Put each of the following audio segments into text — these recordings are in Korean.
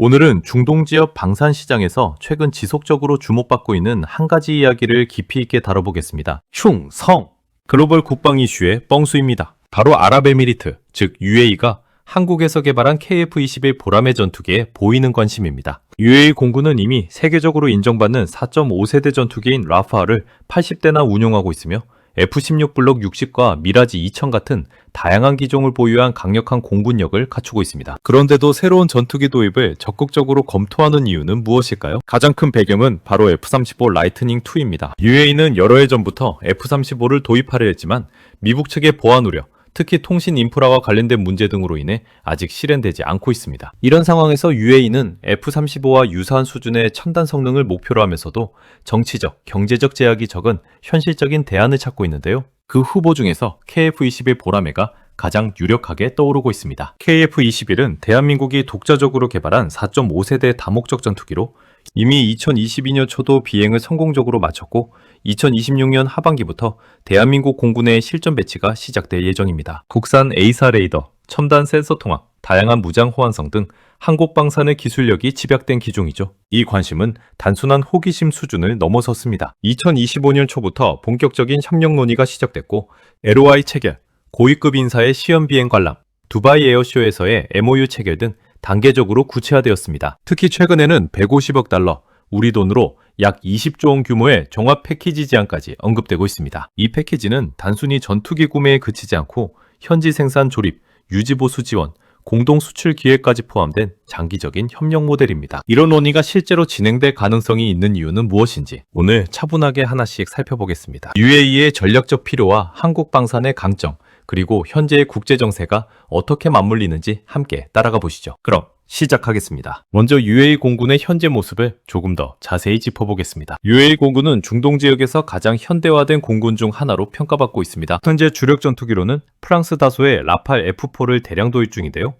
오늘은 중동 지역 방산 시장에서 최근 지속적으로 주목받고 있는 한 가지 이야기를 깊이 있게 다뤄보겠습니다. 흉성! 글로벌 국방 이슈의 뻥수입니다. 바로 아랍에미리트, 즉 UAE가 한국에서 개발한 KF-21 보라매 전투기에 보이는 관심입니다. UAE 공군은 이미 세계적으로 인정받는 4.5세대 전투기인 라파를 80대나 운용하고 있으며 F-16 블록 60과 미라지 2000 같은 다양한 기종을 보유한 강력한 공군력을 갖추고 있습니다. 그런데도 새로운 전투기 도입을 적극적으로 검토하는 이유는 무엇일까요? 가장 큰 배경은 바로 F-35 라이트닝2입니다. UAE는 여러 해 전부터 F-35를 도입하려 했지만 미국 측의 보안 우려, 특히 통신 인프라와 관련된 문제 등으로 인해 아직 실현되지 않고 있습니다. 이런 상황에서 UAE는 F-35와 유사한 수준의 첨단 성능을 목표로 하면서도 정치적, 경제적 제약이 적은 현실적인 대안을 찾고 있는데요. 그 후보 중에서 KF-21 보라매가 가장 유력하게 떠오르고 있습니다. KF-21은 대한민국이 독자적으로 개발한 4.5세대 다목적 전투기로 이미 2022년 초도 비행을 성공적으로 마쳤고 2026년 하반기부터 대한민국 공군의 실전 배치가 시작될 예정입니다. 국산 A사 레이더, 첨단 센서 통합, 다양한 무장 호환성 등 한국 방산의 기술력이 집약된 기종이죠. 이 관심은 단순한 호기심 수준을 넘어섰습니다. 2025년 초부터 본격적인 협력 논의가 시작됐고 LOI 체결, 고위급 인사의 시험 비행 관람, 두바이 에어쇼에서의 MOU 체결 등 단계적으로 구체화되었습니다. 특히 최근에는 150억 달러, 우리 돈으로 약 20조 원 규모의 종합 패키지 제안까지 언급되고 있습니다. 이 패키지는 단순히 전투기 구매에 그치지 않고 현지 생산 조립, 유지 보수 지원, 공동 수출 기회까지 포함된 장기적인 협력 모델입니다. 이런 논의가 실제로 진행될 가능성이 있는 이유는 무엇인지 오늘 차분하게 하나씩 살펴보겠습니다. UAE의 전략적 필요와 한국 방산의 강점, 그리고 현재의 국제 정세가 어떻게 맞물리는지 함께 따라가 보시죠. 그럼 시작하겠습니다. 먼저 UAE 공군의 현재 모습을 조금 더 자세히 짚어보겠습니다. UAE 공군은 중동 지역에서 가장 현대화된 공군 중 하나로 평가받고 있습니다. 현재 주력 전투기로는 프랑스 다소의 라팔 F4를 대량 도입 중인데요.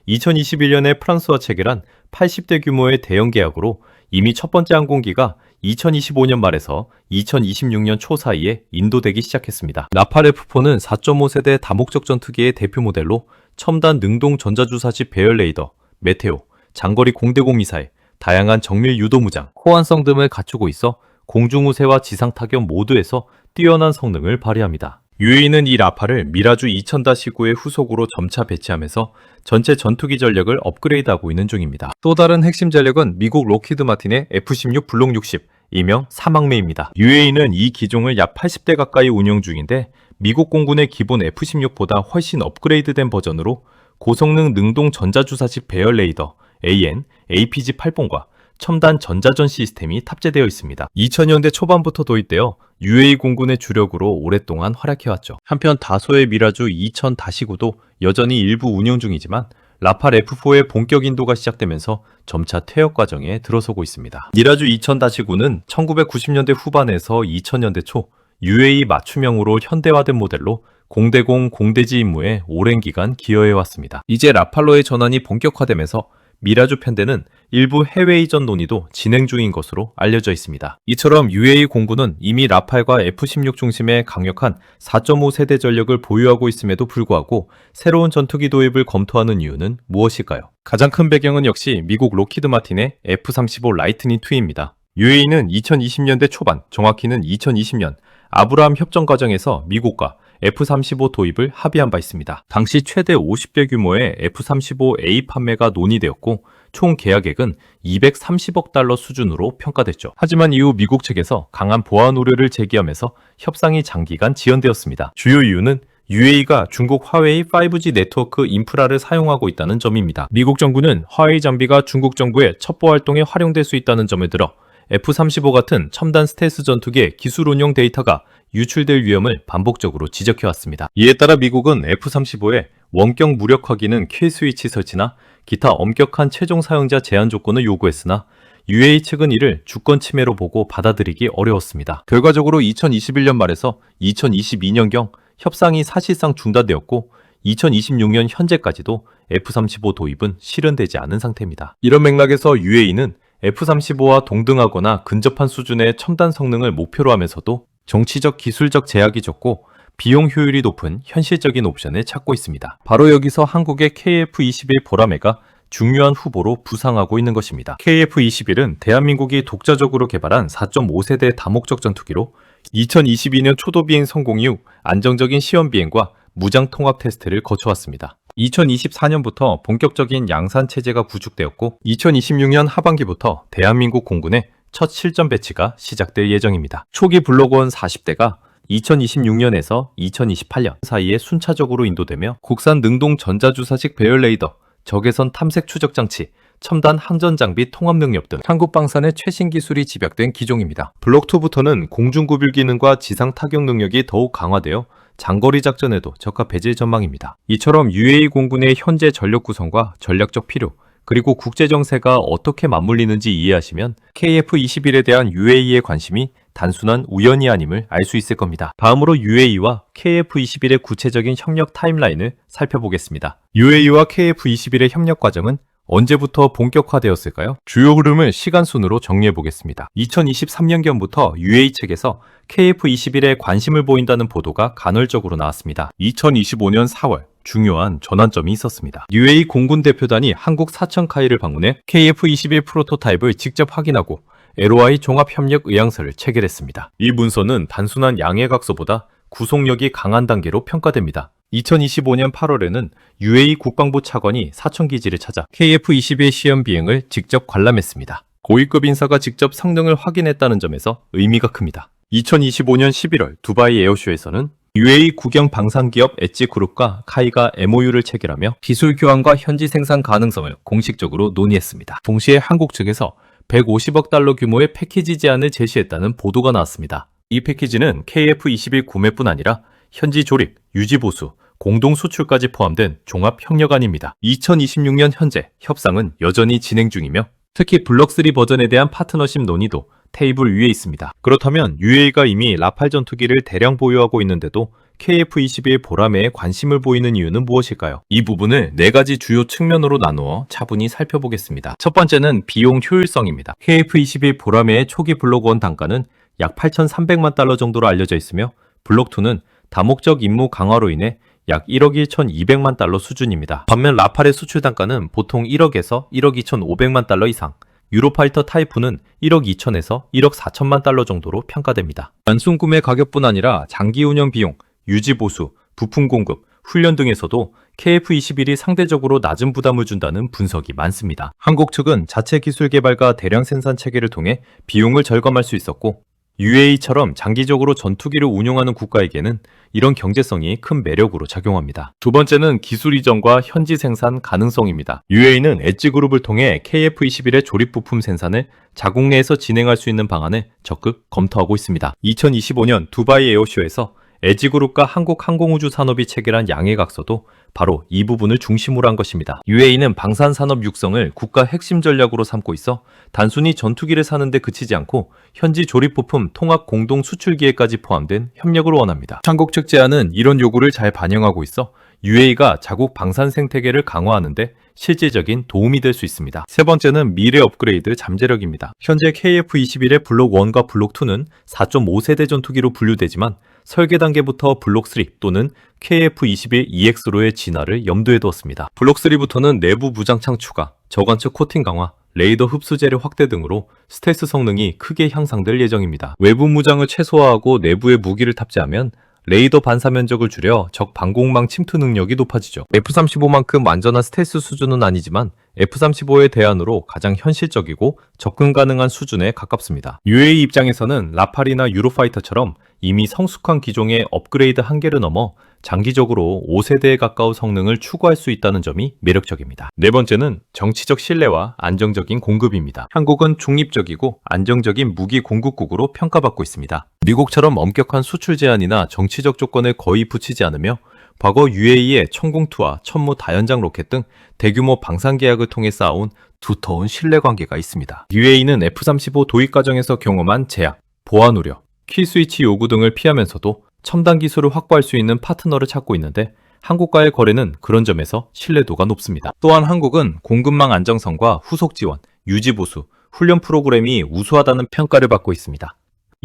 2021년에 프랑스와 체결한 80대 규모의 대형 계약으로 이미 첫 번째 항공기가 2025년 말에서 2026년 초 사이에 인도되기 시작했습니다. 라팔 F4는 4.5세대 다목적 전투기의 대표 모델로 첨단 능동 전자주사식 배열 레이더, 메테오, 장거리 공대공 미사일, 다양한 정밀 유도 무장, 호환성 등을 갖추고 있어 공중우세와 지상타격 모두에서 뛰어난 성능을 발휘합니다. UAE는 이 라팔을 미라주 2000-9의 후속으로 점차 배치하면서 전체 전투기 전력을 업그레이드하고 있는 중입니다. 또 다른 핵심 전력은 미국 록히드 마틴의 F-16 블록 60, 일명 사막매입니다. UAE는 이 기종을 약 80대 가까이 운영 중인데 미국 공군의 기본 F-16보다 훨씬 업그레이드된 버전으로 고성능 능동 전자주사식 배열 레이더 AN, APG-8본과 첨단 전자전 시스템이 탑재되어 있습니다. 2000년대 초반부터 도입되어 UAE 공군의 주력으로 오랫동안 활약해왔죠. 한편 다소의 미라주 2000-9도 여전히 일부 운영 중이지만 라팔 F4의 본격 인도가 시작되면서 점차 퇴역 과정에 들어서고 있습니다. 미라주 2000-9는 1990년대 후반에서 2000년대 초 UAE 맞춤형으로 현대화된 모델로 공대공, 공대지 임무에 오랜 기간 기여해왔습니다. 이제 라팔로의 전환이 본격화되면서 미라주 편대는 일부 해외 이전 논의도 진행 중인 것으로 알려져 있습니다. 이처럼 UAE 공군은 이미 라팔과 F-16 중심의 강력한 4.5세대 전력을 보유하고 있음에도 불구하고 새로운 전투기 도입을 검토하는 이유는 무엇일까요? 가장 큰 배경은 역시 미국 록히드 마틴의 F-35 라이트닝2입니다. UAE는 2020년대 초반, 정확히는 2020년 아브라함 협정 과정에서 미국과 F-35 도입을 합의한 바 있습니다. 당시 최대 50대 규모의 F-35A 판매가 논의되었고 총 계약액은 230억 달러 수준으로 평가됐죠. 하지만 이후 미국 측에서 강한 보안 우려를 제기하면서 협상이 장기간 지연되었습니다. 주요 이유는 UAE가 중국 화웨이 5G 네트워크 인프라를 사용하고 있다는 점입니다. 미국 정부는 화웨이 장비가 중국 정부의 첩보 활동에 활용될 수 있다는 점을 들어 F-35 같은 첨단 스텔스 전투기의 기술 운용 데이터가 유출될 위험을 반복적으로 지적해왔습니다. 이에 따라 미국은 F-35의 원격 무력 확인은 킬스위치 설치나 기타 엄격한 최종 사용자 제한 조건을 요구했으나 UAE 측은 이를 주권 침해로 보고 받아들이기 어려웠습니다. 결과적으로 2021년 말에서 2022년경 협상이 사실상 중단되었고 2026년 현재까지도 F-35 도입은 실현되지 않은 상태입니다. 이런 맥락에서 UAE는 F-35와 동등하거나 근접한 수준의 첨단 성능을 목표로 하면서도 정치적 기술적 제약이 적고 비용 효율이 높은 현실적인 옵션을 찾고 있습니다. 바로 여기서 한국의 KF-21 보라매가 중요한 후보로 부상하고 있는 것입니다. KF-21은 대한민국이 독자적으로 개발한 4.5세대 다목적 전투기로 2022년 초도 비행 성공 이후 안정적인 시험 비행과 무장 통합 테스트를 거쳐왔습니다. 2024년부터 본격적인 양산 체제가 구축되었고 2026년 하반기부터 대한민국 공군의 첫 실전 배치가 시작될 예정입니다. 초기 블록원 40대가 2026년에서 2028년 사이에 순차적으로 인도되며 국산 능동 전자주사식 배열 레이더, 적외선 탐색 추적 장치, 첨단 항전 장비 통합 능력 등 한국 방산의 최신 기술이 집약된 기종입니다. 블록 2부터는 공중 구빌 기능과 지상 타격 능력이 더욱 강화되어 장거리 작전에도 적합해질 전망입니다. 이처럼 UAE 공군의 현재 전력 구성과 전략적 필요, 그리고 국제 정세가 어떻게 맞물리는지 이해하시면 KF-21에 대한 UAE의 관심이 단순한 우연이 아님을 알 수 있을 겁니다. 다음으로 UAE와 KF-21의 구체적인 협력 타임라인을 살펴보겠습니다. UAE와 KF-21의 협력 과정은 언제부터 본격화되었을까요? 주요 흐름을 시간순으로 정리해보겠습니다. 2023년경부터 UAE 측에서 KF-21에 관심을 보인다는 보도가 간헐적으로 나왔습니다. 2025년 4월 중요한 전환점이 있었습니다. UAE 공군 대표단이 한국 사천카이를 방문해 KF-21 프로토타입을 직접 확인하고 LOI 종합협력 의향서를 체결했습니다. 이 문서는 단순한 양해각서보다 구속력이 강한 단계로 평가됩니다. 2025년 8월에는 UAE 국방부 차관이 사천기지를 찾아 KF-21 시험 비행을 직접 관람했습니다. 고위급 인사가 직접 성능을 확인했다는 점에서 의미가 큽니다. 2025년 11월 두바이 에어쇼에서는 UAE 국영 방산기업 엣지그룹과 카이가 MOU를 체결하며 기술 교환과 현지 생산 가능성을 공식적으로 논의했습니다. 동시에 한국 측에서 150억 달러 규모의 패키지 제안을 제시했다는 보도가 나왔습니다. 이 패키지는 KF-21 구매뿐 아니라 현지 조립, 유지 보수, 공동 수출까지 포함된 종합 협력안입니다. 2026년 현재 협상은 여전히 진행 중이며 특히 블록3 버전에 대한 파트너십 논의도 테이블 위에 있습니다. 그렇다면 UAE가 이미 라팔 전투기를 대량 보유하고 있는데도 KF-21 보라매에 관심을 보이는 이유는 무엇일까요? 이 부분을 4가지 주요 측면으로 나누어 차분히 살펴보겠습니다. 첫 번째는 비용 효율성입니다. KF-21 보라매의 초기 블록 1 단가는 약 8,300만 달러 정도로 알려져 있으며 블록 2는 다목적 임무 강화로 인해 약 1억 1,200만 달러 수준입니다. 반면 라팔의 수출 단가는 보통 1억에서 1억 2,500만 달러 이상, 유로파이터 타이프는 1억 2천에서 1억 4천만 달러 정도로 평가됩니다. 단순 구매 가격뿐 아니라 장기 운영 비용, 유지 보수, 부품 공급, 훈련 등에서도 KF-21이 상대적으로 낮은 부담을 준다는 분석이 많습니다. 한국 측은 자체 기술 개발과 대량 생산 체계를 통해 비용을 절감할 수 있었고 UAE처럼 장기적으로 전투기를 운용하는 국가에게는 이런 경제성이 큰 매력으로 작용합니다. 두 번째는 기술 이전과 현지 생산 가능성입니다. UAE는 엣지그룹을 통해 KF-21의 조립 부품 생산을 자국 내에서 진행할 수 있는 방안을 적극 검토하고 있습니다. 2025년 두바이 에어쇼에서 엣지그룹과 한국항공우주산업이 체결한 양해각서도 바로 이 부분을 중심으로 한 것입니다. UAE는 방산산업 육성을 국가 핵심 전략으로 삼고 있어 단순히 전투기를 사는 데 그치지 않고 현지 조립 부품 통합 공동 수출 기회까지 포함된 협력을 원합니다. 한국 측 제안은 이런 요구를 잘 반영하고 있어 UAE가 자국 방산 생태계를 강화하는 데 실질적인 도움이 될 수 있습니다. 세 번째는 미래 업그레이드 잠재력입니다. 현재 KF-21의 블록 1과 블록 2는 4.5세대 전투기로 분류되지만 설계 단계부터 블록 3 또는 KF-21 EX로의 진화를 염두에 두었습니다. 블록 3부터는 내부 무장창 추가, 저관측 코팅 강화, 레이더 흡수 재료 확대 등으로 스텔스 성능이 크게 향상될 예정입니다. 외부 무장을 최소화하고 내부에 무기를 탑재하면 레이더 반사 면적을 줄여 적 방공망 침투 능력이 높아지죠. F-35만큼 완전한 스텔스 수준은 아니지만 F-35의 대안으로 가장 현실적이고 접근 가능한 수준에 가깝습니다. UAE 입장에서는 라팔이나 유로파이터처럼 이미 성숙한 기종의 업그레이드 한계를 넘어 장기적으로 5세대에 가까운 성능을 추구할 수 있다는 점이 매력적입니다. 네 번째는 정치적 신뢰와 안정적인 공급입니다. 한국은 중립적이고 안정적인 무기 공급국으로 평가받고 있습니다. 미국처럼 엄격한 수출 제한이나 정치적 조건을 거의 붙이지 않으며 과거 UAE의 천공2와 천무 다연장 로켓 등 대규모 방산 계약을 통해 쌓아온 두터운 신뢰관계가 있습니다. UAE는 F-35 도입 과정에서 경험한 제약, 보안 우려, 키 스위치 요구 등을 피하면서도 첨단 기술을 확보할 수 있는 파트너를 찾고 있는데 한국과의 거래는 그런 점에서 신뢰도가 높습니다. 또한 한국은 공급망 안정성과 후속 지원, 유지 보수, 훈련 프로그램이 우수하다는 평가를 받고 있습니다.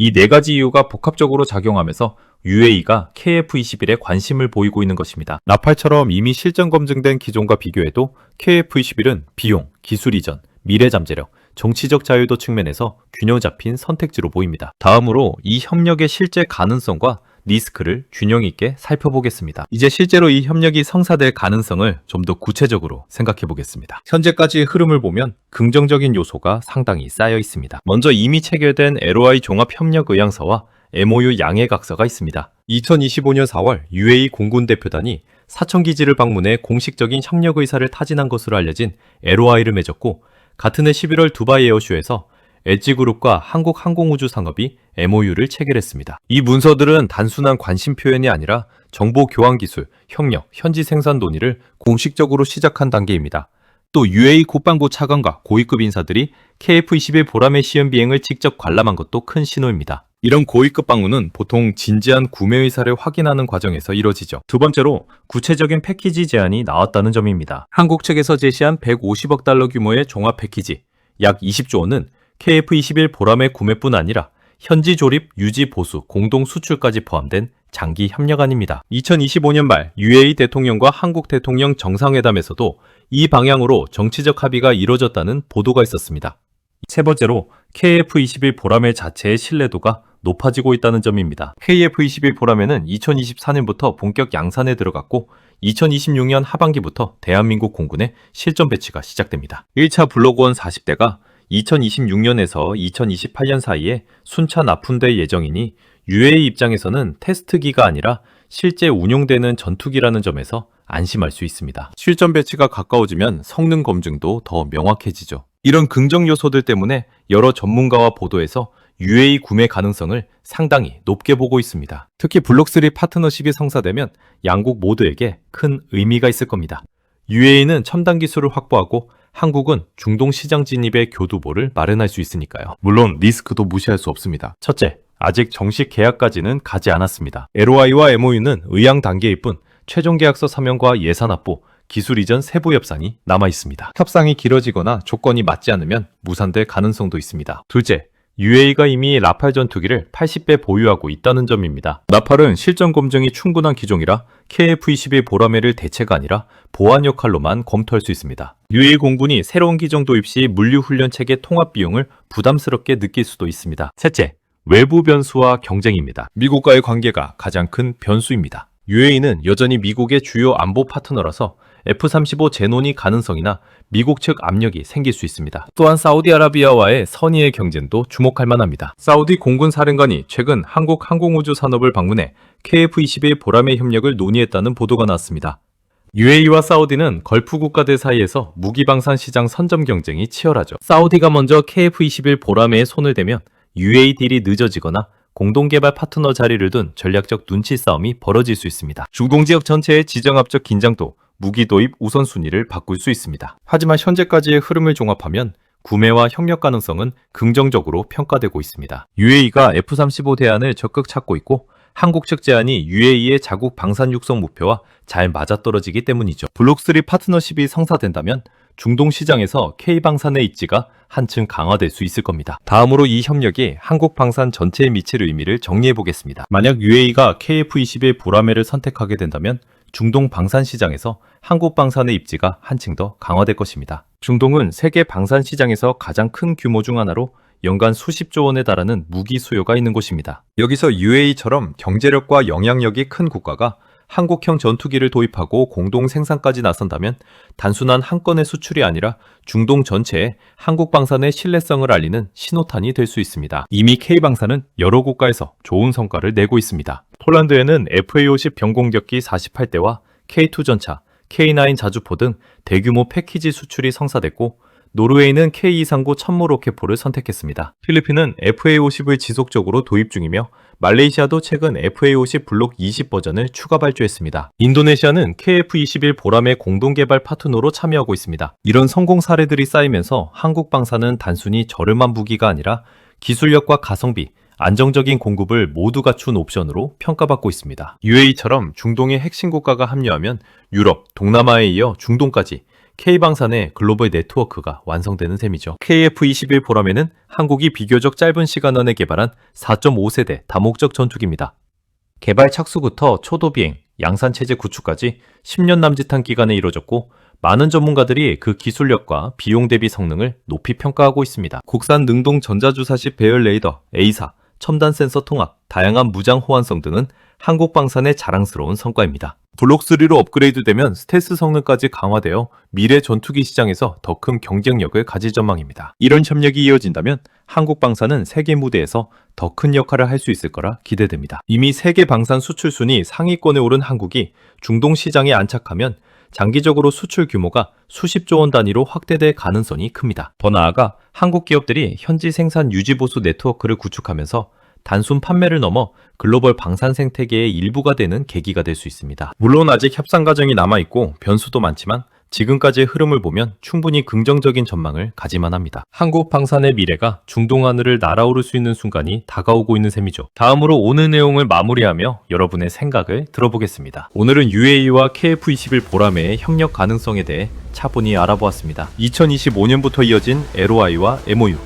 이 네 가지 이유가 복합적으로 작용하면서 UAE가 KF-21에 관심을 보이고 있는 것입니다. 라팔처럼 이미 실전 검증된 기종과 비교해도 KF-21은 비용, 기술 이전, 미래 잠재력, 정치적 자유도 측면에서 균형 잡힌 선택지로 보입니다. 다음으로 이 협력의 실제 가능성과 리스크를 균형 있게 살펴보겠습니다. 이제 실제로 이 협력이 성사될 가능성을 좀 더 구체적으로 생각해 보겠습니다. 현재까지의 흐름을 보면 긍정적인 요소가 상당히 쌓여 있습니다. 먼저 이미 체결된 LOI 종합협력의향서와 MOU 양해각서가 있습니다. 2025년 4월 UAE 공군 대표단이 사천기지를 방문해 공식적인 협력 의사를 타진한 것으로 알려진 LOI를 맺었고, 같은 해 11월 두바이 에어쇼에서 엣지그룹과 한국항공우주산업이 MOU를 체결했습니다. 이 문서들은 단순한 관심 표현이 아니라 정보 교환 기술, 협력, 현지 생산 논의를 공식적으로 시작한 단계입니다. 또 UAE 국방부 차관과 고위급 인사들이 KF-21 보람의 시험 비행을 직접 관람한 것도 큰 신호입니다. 이런 고위급 방문은 보통 진지한 구매 의사를 확인하는 과정에서 이뤄지죠. 두 번째로 구체적인 패키지 제안이 나왔다는 점입니다. 한국 측에서 제시한 150억 달러 규모의 종합 패키지, 약 20조 원은 KF-21 보람의 구매뿐 아니라 현지 조립, 유지, 보수, 공동 수출까지 포함된 장기 협력안입니다. 2025년 말 UAE 대통령과 한국 대통령 정상회담에서도 이 방향으로 정치적 합의가 이뤄졌다는 보도가 있었습니다. 세 번째로 KF-21 보라매 자체의 신뢰도가 높아지고 있다는 점입니다. KF-21 보라매는 2024년부터 본격 양산에 들어갔고 2026년 하반기부터 대한민국 공군의 실전 배치가 시작됩니다. 1차 블록1 40대가 2026년에서 2028년 사이에 순차 납품될 예정이니 UAE 입장에서는 테스트기가 아니라 실제 운용되는 전투기라는 점에서 안심할 수 있습니다. 실전 배치가 가까워지면 성능 검증도 더 명확해지죠. 이런 긍정 요소들 때문에 여러 전문가와 보도에서 UAE 구매 가능성을 상당히 높게 보고 있습니다. 특히 블록3 파트너십이 성사되면 양국 모두에게 큰 의미가 있을 겁니다. UAE는 첨단 기술을 확보하고 한국은 중동 시장 진입의 교두보를 마련할 수 있으니까요. 물론 리스크도 무시할 수 없습니다. 첫째, 아직 정식 계약까지는 가지 않았습니다. LOI와 MOU는 의향 단계일 뿐 최종 계약서 서명과 예산 확보, 기술 이전 세부 협상이 남아 있습니다. 협상이 길어지거나 조건이 맞지 않으면 무산될 가능성도 있습니다. 둘째, UAE가 이미 라팔 전투기를 80배 보유하고 있다는 점입니다. 라팔은 실전 검증이 충분한 기종이라 KF-21 보라매를 대체가 아니라 보완 역할로만 검토할 수 있습니다. UAE 공군이 새로운 기종 도입 시 물류훈련 체계 통합 비용을 부담스럽게 느낄 수도 있습니다. 셋째, 외부 변수와 경쟁입니다. 미국과의 관계가 가장 큰 변수입니다. UAE는 여전히 미국의 주요 안보 파트너라서 F-35 재논의 가능성이나 미국 측 압력이 생길 수 있습니다. 또한 사우디아라비아와의 선의의 경쟁도 주목할 만합니다. 사우디 공군 사령관이 최근 한국 항공우주 산업을 방문해 KF-21 보라매 협력을 논의했다는 보도가 나왔습니다. UAE와 사우디는 걸프 국가들 사이에서 무기 방산 시장 선점 경쟁이 치열하죠. 사우디가 먼저 KF-21 보라매에 손을 대면 UAE 딜이 늦어지거나 공동개발 파트너 자리를 둔 전략적 눈치 싸움이 벌어질 수 있습니다. 중동 지역 전체의 지정학적 긴장도 무기 도입 우선순위를 바꿀 수 있습니다. 하지만 현재까지의 흐름을 종합하면 구매와 협력 가능성은 긍정적으로 평가되고 있습니다. UAE가 F-35 대안을 적극 찾고 있고 한국 측 제안이 UAE의 자국 방산 육성 목표와 잘 맞아떨어지기 때문이죠. 블록3 파트너십이 성사된다면 중동 시장에서 K방산의 입지가 한층 강화될 수 있을 겁니다. 다음으로 이 협력이 한국 방산 전체에 미칠 의미를 정리해 보겠습니다. 만약 UAE가 KF-21 보라매를 선택하게 된다면 중동 방산 시장에서 한국 방산의 입지가 한층 더 강화될 것입니다. 중동은 세계 방산 시장에서 가장 큰 규모 중 하나로 연간 수십조 원에 달하는 무기 수요가 있는 곳입니다. 여기서 UAE처럼 경제력과 영향력이 큰 국가가 한국형 전투기를 도입하고 공동 생산까지 나선다면 단순한 한 건의 수출이 아니라 중동 전체에 한국 방산의 신뢰성을 알리는 신호탄이 될 수 있습니다. 이미 K방산은 여러 국가에서 좋은 성과를 내고 있습니다. 폴란드에는 FA-50 병공격기 48대와 K2 전차, K9 자주포 등 대규모 패키지 수출이 성사됐고 노르웨이는 K239 천무 로켓포를 선택했습니다. 필리핀은 FA-50을 지속적으로 도입 중이며 말레이시아도 최근 FA-50 블록 20 버전을 추가 발주했습니다. 인도네시아는 KF-21 보라매 공동개발 파트너로 참여하고 있습니다. 이런 성공 사례들이 쌓이면서 한국 방산은 단순히 저렴한 무기가 아니라 기술력과 가성비, 안정적인 공급을 모두 갖춘 옵션으로 평가받고 있습니다. UAE처럼 중동의 핵심 국가가 합류하면 유럽, 동남아에 이어 중동까지 K방산의 글로벌 네트워크가 완성되는 셈이죠. KF-21 보람에는 한국이 비교적 짧은 시간 안에 개발한 4.5세대 다목적 전투기입니다. 개발 착수부터 초도 비행, 양산체제 구축까지 10년 남짓한 기간에 이뤄졌고 많은 전문가들이 그 기술력과 비용 대비 성능을 높이 평가하고 있습니다. 국산 능동 전자주사식 배열 레이더, A사, 첨단 센서 통합, 다양한 무장 호환성 등은 한국방산의 자랑스러운 성과입니다. 블록3로 업그레이드되면 스텔스 성능까지 강화되어 미래 전투기 시장에서 더 큰 경쟁력을 가질 전망입니다. 이런 협력이 이어진다면 한국방산은 세계 무대에서 더 큰 역할을 할 수 있을 거라 기대됩니다. 이미 세계 방산 수출 순위 상위권에 오른 한국이 중동 시장에 안착하면 장기적으로 수출 규모가 수십조 원 단위로 확대될 가능성이 큽니다. 더 나아가 한국 기업들이 현지 생산 유지 보수 네트워크를 구축하면서 단순 판매를 넘어 글로벌 방산 생태계의 일부가 되는 계기가 될 수 있습니다. 물론 아직 협상 과정이 남아있고 변수도 많지만 지금까지의 흐름을 보면 충분히 긍정적인 전망을 가지만 합니다. 한국 방산의 미래가 중동 하늘을 날아오를 수 있는 순간이 다가오고 있는 셈이죠. 다음으로 오늘 내용을 마무리하며 여러분의 생각을 들어보겠습니다. 오늘은 UAE와 KF-21 보라매의 협력 가능성에 대해 차분히 알아보았습니다. 2025년부터 이어진 LOI와 MOU,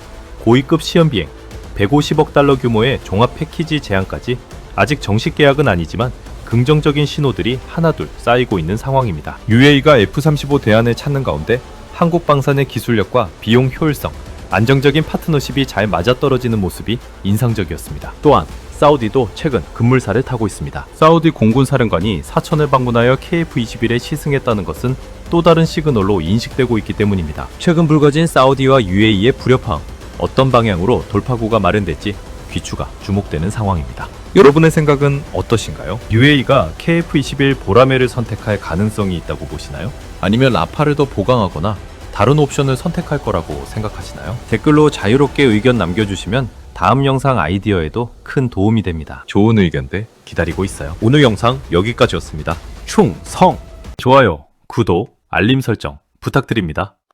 고위급 시험 비행, 150억 달러 규모의 종합 패키지 제안까지 아직 정식 계약은 아니지만 긍정적인 신호들이 하나둘 쌓이고 있는 상황입니다. UAE가 F-35 대안을 찾는 가운데 한국방산의 기술력과 비용 효율성, 안정적인 파트너십이 잘 맞아떨어지는 모습이 인상적이었습니다. 또한 사우디도 최근 급물살을 타고 있습니다. 사우디 공군 사령관이 사천을 방문하여 KF-21에 시승했다는 것은 또 다른 시그널로 인식되고 있기 때문입니다. 최근 불거진 사우디와 UAE의 불협화음, 어떤 방향으로 돌파구가 마련될지 귀추가 주목되는 상황입니다. 여러분의 생각은 어떠신가요? UAE가 KF-21 보라매를 선택할 가능성이 있다고 보시나요? 아니면 라파를 더 보강하거나 다른 옵션을 선택할 거라고 생각하시나요? 댓글로 자유롭게 의견 남겨주시면 다음 영상 아이디어에도 큰 도움이 됩니다. 좋은 의견들 기다리고 있어요. 오늘 영상 여기까지였습니다. 충성! 좋아요, 구독, 알림 설정 부탁드립니다.